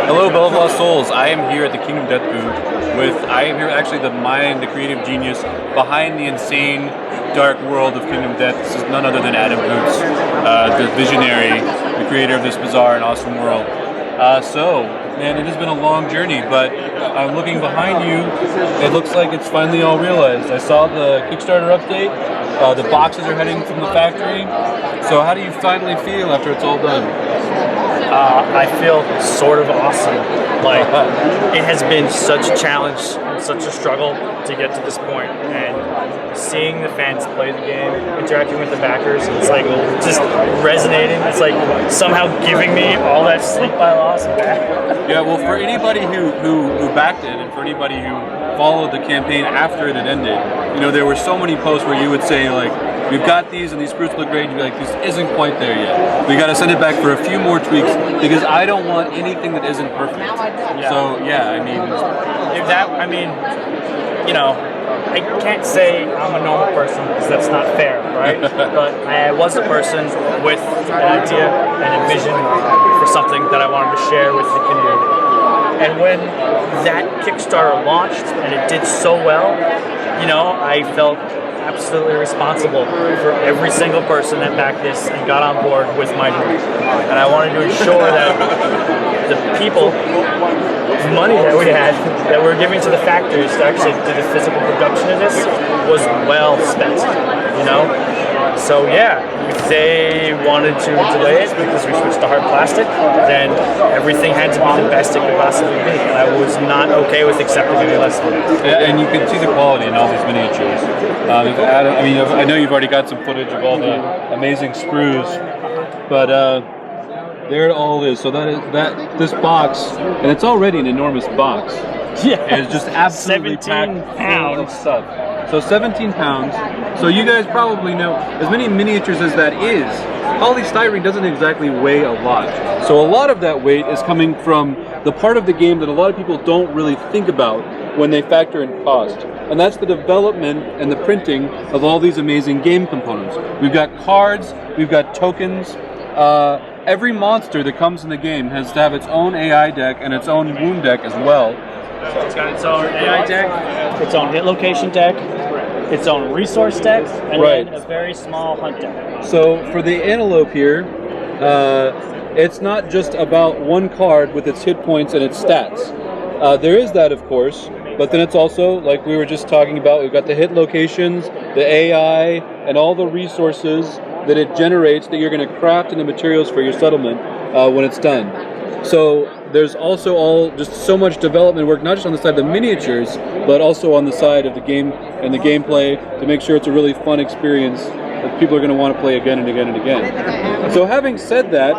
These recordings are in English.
Hello, Beloved Souls. I am here at the Kingdom Death booth I am here actually the mind, the creative genius behind the insane, dark world of Kingdom Death. This is none other than Adam Poots, the visionary, the creator of this bizarre and awesome world. Man, it has been a long journey, but looking behind you, it looks like it's finally all realized. I saw the Kickstarter update. The boxes are heading from the factory. So how do you finally feel after it's all done? I feel sort of awesome. Like, it has been such a challenge, such a struggle to get to this point, and seeing the fans play the game, interacting with the backers, it's like just resonating. It's like somehow giving me all that sleep I lost back. Yeah, well, for anybody who backed it, and for anybody who followed the campaign after it had ended, you know, there were so many posts where you would say, like, we've got these and these fruits look great, and you'd be like, this isn't quite there yet. We got to send it back for a few more tweaks because I don't want anything that isn't perfect. Yeah. So, yeah, I mean... you know, I can't say I'm a normal person because that's not fair, right? But I was a person with an idea and a vision for something that I wanted to share with the community. And when that Kickstarter launched and it did so well, you know, I felt absolutely responsible for every single person that backed this and got on board with my dream. And I wanted to ensure that the people, the money that we had, that we're giving to the factories to actually do the physical production of this was well spent, you know? So yeah, if they wanted to delay it because we switched to hard plastic, then everything had to be the best it could possibly be. And I was not okay with accepting any less than that. Yeah, and you can see the quality in all these miniatures. I know you've already got some footage of all the amazing sprues, but there it all is. So this box, and it's already an enormous box. Yeah, it's just absolutely 17 pounds of stuff. So 17 pounds. So you guys probably know, as many miniatures as that is, polystyrene doesn't exactly weigh a lot. So a lot of that weight is coming from the part of the game that a lot of people don't really think about when they factor in cost. And that's the development and the printing of all these amazing game components. We've got cards, we've got tokens. Every monster that comes in the game has to have its own AI deck and its own wound deck as well. So it's got its own AI deck, its own hit location deck, its own resource deck, and then a very small hunt deck. So for the antelope here, it's not just about one card with its hit points and its stats. There is that, of course, but then it's also, like we were just talking about, we've got the hit locations, the AI, and all the resources that it generates that you're going to craft into materials for your settlement when it's done. So there's also just so much development work, not just on the side of the miniatures, but also on the side of the game and the gameplay to make sure it's a really fun experience that people are going to want to play again and again and again. So having said that,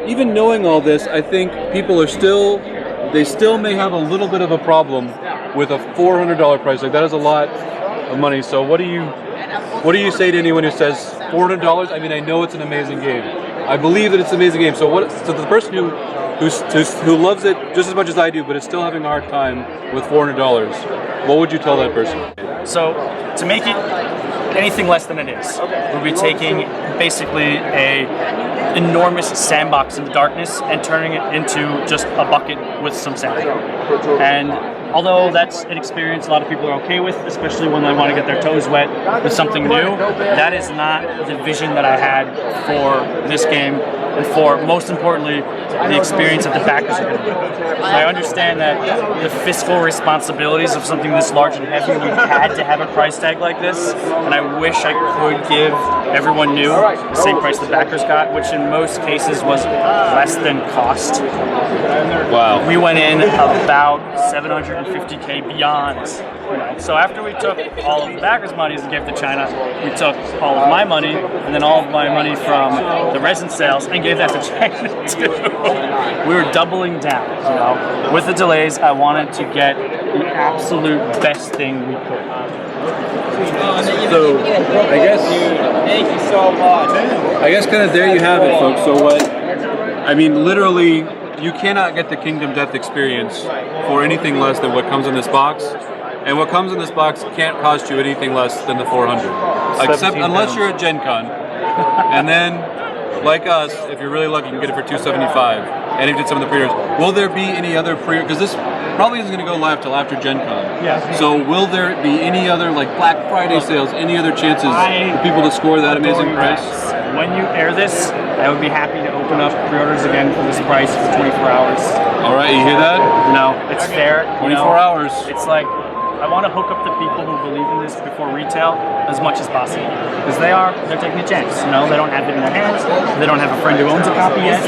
even knowing all this, I think people are still may have a little bit of a problem with a $400 price. Like, that is a lot of money. So what do you say to anyone who says $400? I mean, I know it's an amazing game. I believe that it's an amazing game. So the person who loves it just as much as I do, but is still having a hard time with $400, what would you tell that person? So to make it anything less than it is, we'll be taking basically a enormous sandbox in the darkness and turning it into just a bucket with some sand. And although that's an experience a lot of people are okay with, especially when they want to get their toes wet with something new, that is not the vision that I had for this game, and for, most importantly, the experience that the backers are going to get. I understand that the fiscal responsibilities of something this large and heavy, we've had to have a price tag like this, and I wish I could give everyone new the same price the backers got, which in most cases was less than cost. Wow. We went in about $750K beyond. So after we took all of the backers' monies and gave to China, we took all of my money and then all of my money from the resin sales and gave that to China too. We were doubling down, you know. With the delays, I wanted to get the absolute best thing we could. So I guess thank you so much. I guess kind of there you have it, folks. So literally, you cannot get the Kingdom Death experience for anything less than what comes in this box. And what comes in this box can't cost you anything less than the $400, except unless you're at GenCon. And then like us, if you're really lucky, you can get it for $275. And if you did some of the pre-orders, will there be any other pre-order? Because this probably isn't going to go live till after GenCon. Yeah. So will there be any other like Black Friday sales? Any other chances for people to score that amazing price? When you air this, I would be happy to open up pre-orders again for this price for 24 hours. All right, you hear that? No, it's fair. 24 hours. It's like, I want to hook up the people who believe in this before retail as much as possible. Because they're taking a chance. You know, they don't have it in their hands. They don't have a friend who owns a copy yet.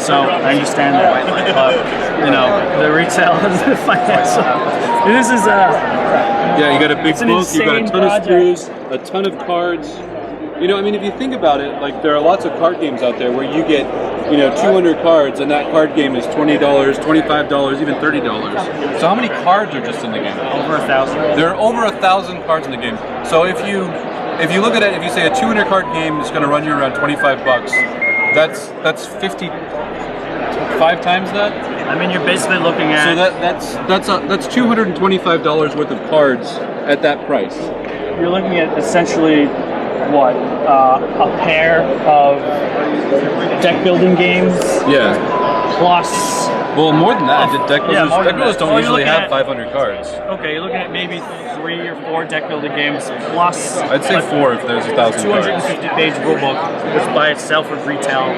So I understand that. But, you know, the retail is the financial. This is yeah, you got a big book, you got a ton of screws, a ton of cards. You know, I mean, if you think about it, like there are lots of card games out there where you get, you know, 200 cards and that card game is $20, $25, even $30. So how many cards are just in the game? over 1,000. There are over 1,000 cards in the game. So if you look at it, if you say a 200 card game is going to run you around 25 bucks, that's 55 times that. I mean, you're basically looking at. So that's $225 worth of cards at that price. You're looking at essentially what a pair of deck building games. Yeah. Plus. Well, more than that. Deck builders don't usually have 500 cards. Okay, you're looking at maybe 3 or 4 deck building games plus. I'd say 4 if there's 1,000 cards. 250-page rulebook, which by itself would retail,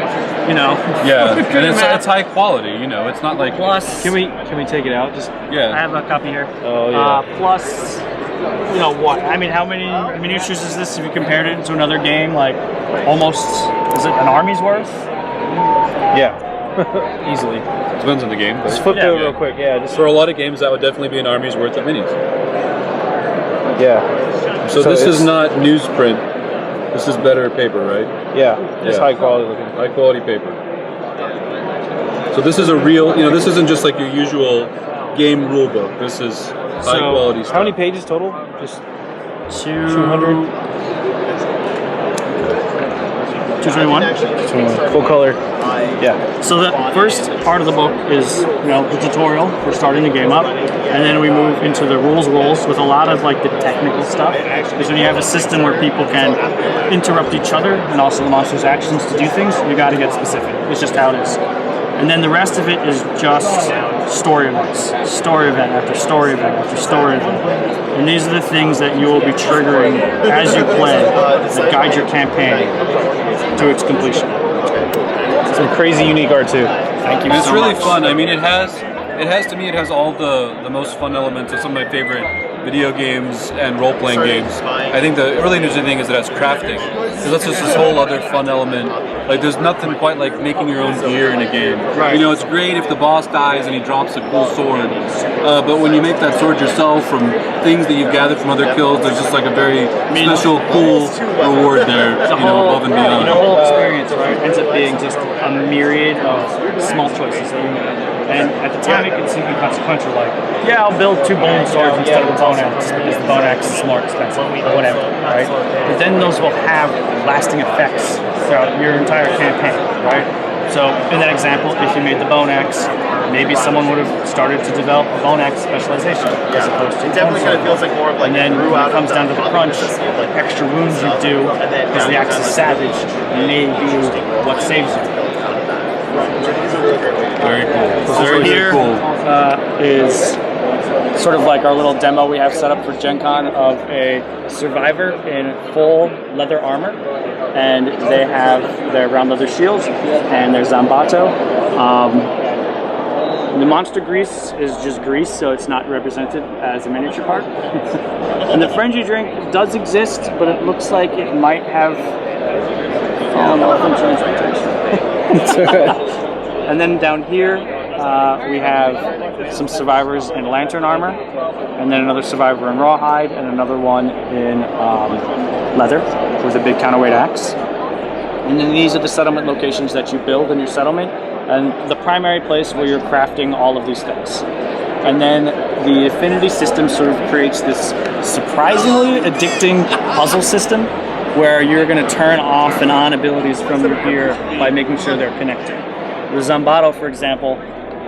you know. Yeah, and it's high quality. You know, it's not like. Plus. Can we take it out? Just yeah. I have a copy here. Oh yeah. Plus. You know what? I mean, how many miniatures is this if you compared it to another game? Like, almost, is it an army's worth? Yeah. Easily. Depends on the game. Just flip through it real quick. Yeah. Just for a lot of games, that would definitely be an army's worth of minis. Yeah. So this is not newsprint. This is better paper, right? Yeah. It's high quality looking. High quality paper. So this is a real. You know, this isn't just like your usual game rule book. This is high quality stuff. How many pages total? Just 200. 221. Full color. Yeah. So the first part of the book is, you know, the tutorial for starting the game up, and then we move into the rules with a lot of like the technical stuff. Because when you have a system where people can interrupt each other and also the monster's actions to do things, you got to get specific. It's just how it is. And then the rest of it is just story events, story event after story event after story event. And these are the things that you will be triggering as you play that guide your campaign to its completion. Some crazy unique art too. Thank you. It's so really much. fun. I mean, it has to me, it has all the most fun elements of some of my favorite video games and role-playing games. I think the really interesting thing is it has crafting. Because that's just this whole other fun element. Like, there's nothing quite like making your own gear in a game. Right. You know, it's great if the boss dies and he drops a cool sword. But when you make that sword yourself from things that you've gathered from other kills, there's just like a very special, cool reward there, you know, above and beyond. The whole experience, right, ends up being just a myriad of small choices that you make. And at the time, it can seem inconsequential, like, yeah, I'll build 2 bone swords instead of a bone axe because the bone axe is more expensive, or whatever, right? But then those will have lasting effects throughout your entire campaign, right? So in that example, if you made the bone axe, maybe someone would have started to develop a bone axe specialization as opposed to. It definitely kind of feels like more of like. And then when it comes down to the crunch, the extra wounds you do because the axe is savage may be what saves you. Very cool. So here is sort of like our little demo we have set up for GenCon of a survivor in full leather armor, and they have their round leather shields and their Zambato. The monster grease is just grease, so it's not represented as a miniature part. And the frenzy drink does exist, but it looks like it might have fallen off in transportation. And then down here, we have some survivors in lantern armor, and then another survivor in rawhide, and another one in leather with a big counterweight axe. And then these are the settlement locations that you build in your settlement, and the primary place where you're crafting all of these things. And then the affinity system sort of creates this surprisingly addicting puzzle system where you're going to turn off and on abilities from your gear by making sure they're connected. The Zambato, for example,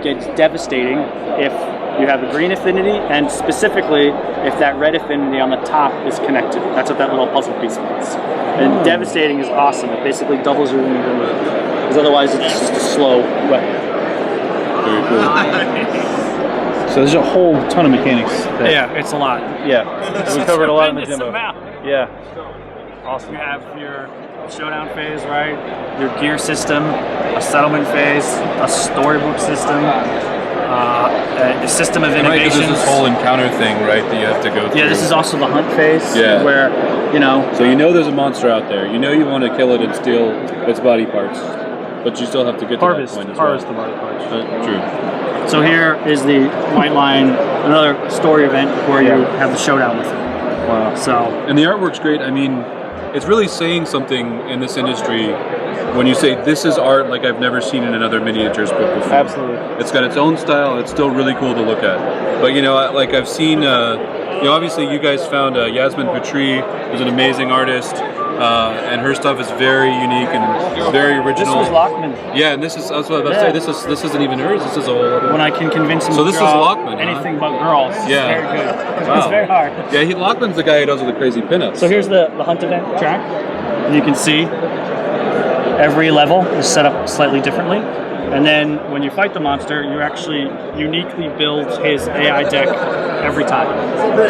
gets devastating if you have a green affinity, and specifically if that red affinity on the top is connected. That's what that little puzzle piece means. And devastating is awesome. It basically doubles your maneuver, because otherwise it's just a slow weapon. Very cool. So there's a whole ton of mechanics. Yeah, it's a lot. Yeah. We covered a lot in the Tremendous demo. amount. Yeah. Awesome. You have your showdown phase, right? Your gear system, a settlement phase, a storybook system, a system of Right, because innovations. there's this whole encounter thing, right, that you have to go through. Yeah, this is also the hunt phase, Yeah. where, you know... So you know there's a monster out there. You know you want to kill it and steal its body parts, but you still have to get to that point as well. the body parts. True. So here is the White Line, another story event where you have the showdown with it. Wow. So... And the artwork's great. I mean, it's really saying something in this industry when you say this is art like I've never seen in another miniatures book before. Absolutely. It's got its own style. It's still really cool to look at. But you know, like I've seen, you know, obviously you guys found Yasmin Patri, who's an amazing artist, and her stuff is very unique and very original. This was Lockman. Yeah, and this is, that's what I was about to say. This isn't even hers. This is a whole other. When I can convince him So to this is draw Lockman, huh? anything but girls. Yeah. It's very good. Wow. It's very hard. Yeah, Lockman's the guy who does all the crazy pinups. So here's the hunt event track. You can see every level is set up slightly differently. And then when you fight the monster, you actually uniquely build his AI deck every time.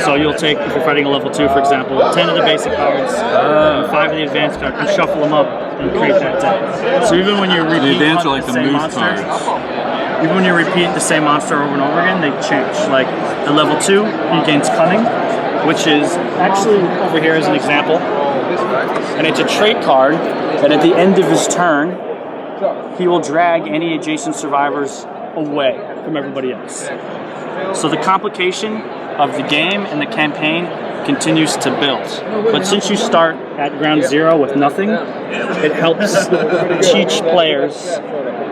So you'll take, if you're fighting a level 2, for example, 10 of the basic cards, 5 of the advanced cards, and shuffle them up and create that deck. So even when you repeat the advanced are hunt like the same move monster, cards. even when you repeat the same monster over and over again, they change. Like at level 2, he gains Cunning, which is actually over here as an example. And it's a trait card that at the end of his turn, he will drag any adjacent survivors away from everybody else. So the complication of the game and the campaign continues to build. But since you start at ground zero with nothing, it helps teach players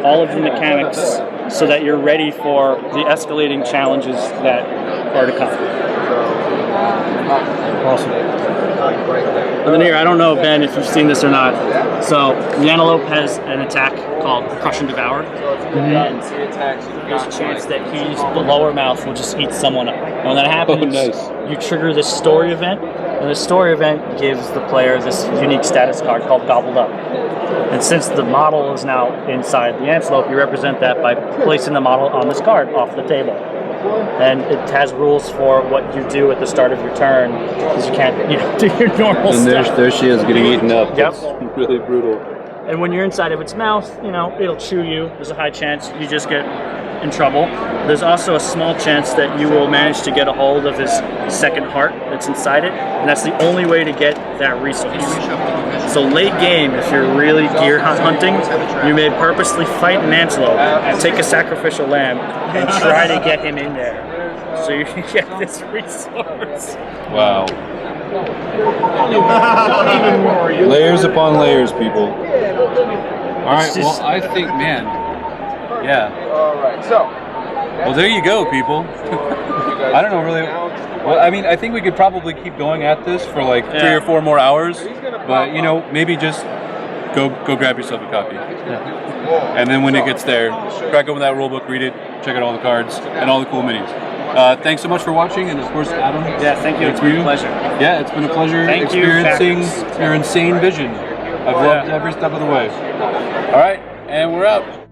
all of the mechanics so that you're ready for the escalating challenges that are to come. Awesome. And then here, I don't know, Ben, if you've seen this or not. So the antelope has an attack called Crush and Devour. And there's a chance that the lower mouth will just eat someone up. And when that happens, you trigger this story event. And the story event gives the player this unique status card called Gobbled Up. And since the model is now inside the antelope, you represent that by placing the model on this card off the table. And it has rules for what you do at the start of your turn, because you can't do your normal stuff. And there she is getting eaten up. Yep. That's really brutal. And when you're inside of its mouth, it'll chew you. There's a high chance you just get in trouble. There's also a small chance that you will manage to get a hold of his second heart that's inside it, and that's the only way to get that resource. So late game, if you're really gear hunting, you may purposely fight an antelope, take a sacrificial lamb, and try to get him in there, so you can get this resource. Wow. Layers upon layers, people. All right, well, I think, man, yeah. All right, so. Well, there you go, people. I don't know really. Well, I mean, I think we could probably keep going at this for like 3 or 4 more hours, but maybe just go grab yourself a copy. Yeah. And then when it gets there, crack open that rulebook, read it, check out all the cards and all the cool minis. Thanks so much for watching, and of course, Adam. Yeah, thank you. It's been a pleasure. Yeah, it's been a pleasure experiencing your insane vision. I've loved every step of the way. All right, and we're out.